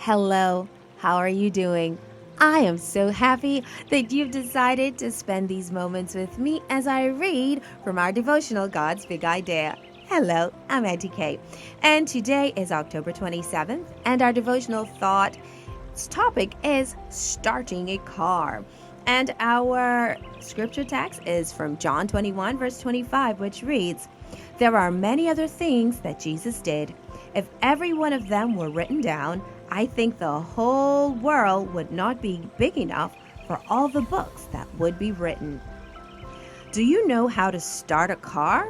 Hello, how are you doing? I am so happy that you've decided to spend these moments with me as I read from our devotional God's Big Idea. Hello, I'm Auntie Kate, and today is October 27th, and our devotional topic is starting a car. And our scripture text is from John 21, verse 25, which reads, "There are many other things that Jesus did. If every one of them were written down, I think the whole world would not be big enough for all the books that would be written." Do you know how to start a car?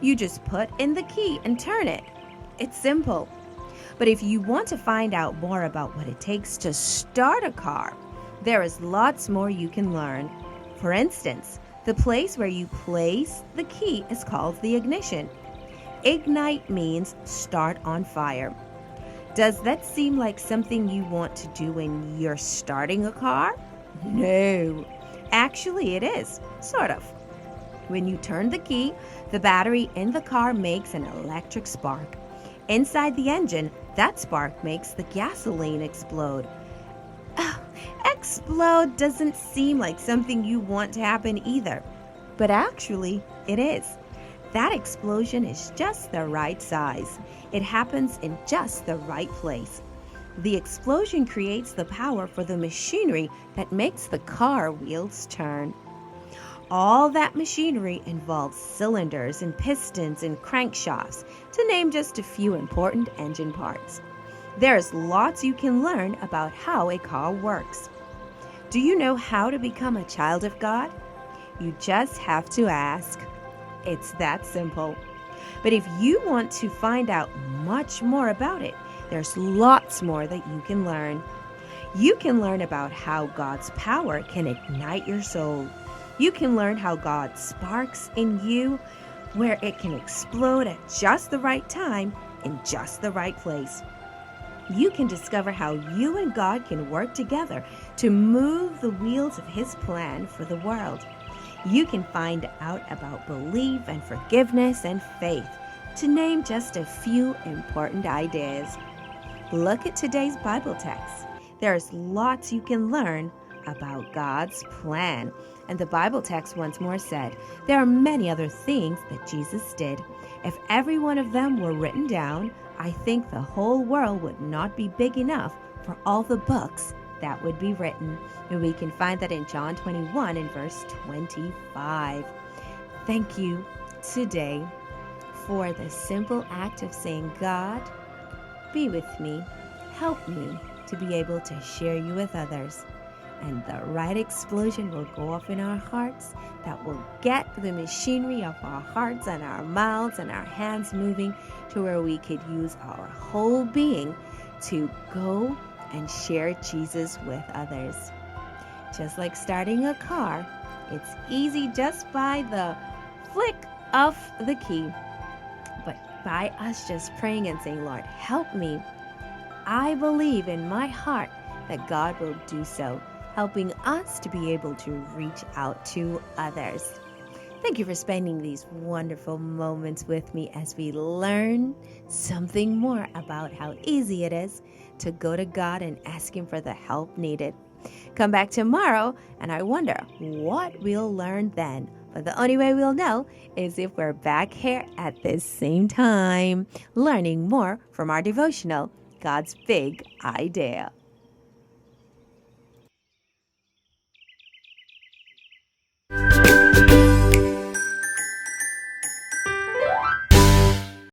You just put in the key and turn it. It's simple. But if you want to find out more about what it takes to start a car, there is lots more you can learn. For instance, the place where you place the key is called the ignition. Ignite means start on fire. Does that seem like something you want to do when you're starting a car? No. Actually, it is, sort of. When you turn the key, the battery in the car makes an electric spark. Inside the engine, that spark makes the gasoline explode. Explode doesn't seem like something you want to happen either, but actually, it is. That explosion is just the right size. It happens in just the right place. The explosion creates the power for the machinery that makes the car wheels turn. All that machinery involves cylinders and pistons and crankshafts, to name just a few important engine parts. There's lots you can learn about how a car works. Do you know how to become a child of God? You just have to ask. It's that simple. But if you want to find out much more about it, there's lots more that you can learn. You can learn about how God's power can ignite your soul. You can learn how God sparks in you, where it can explode at just the right time in just the right place. You can discover how you and God can work together to move the wheels of His plan for the world. You can find out about belief and forgiveness and faith, to name just a few important ideas. Look at today's Bible text. There's lots you can learn about God's plan. And the Bible text once more said, there are many other things that Jesus did. If every one of them were written down, I think the whole world would not be big enough for all the books that would be written. And we can find that in John 21 and verse 25. Thank you today for the simple act of saying, God, be with me, help me to be able to share you with others. And the right explosion will go off in our hearts that will get the machinery of our hearts and our mouths and our hands moving to where we could use our whole being to go and share Jesus with others. Just like starting a car, it's easy just by the flick of the key. But by us just praying and saying, Lord, help me, I believe in my heart that God will do so, helping us to be able to reach out to others. Thank you for spending these wonderful moments with me as we learn something more about how easy it is to go to God and ask Him for the help needed. Come back tomorrow, and I wonder what we'll learn then. But the only way we'll know is if we're back here at this same time, learning more from our devotional, God's Big Idea.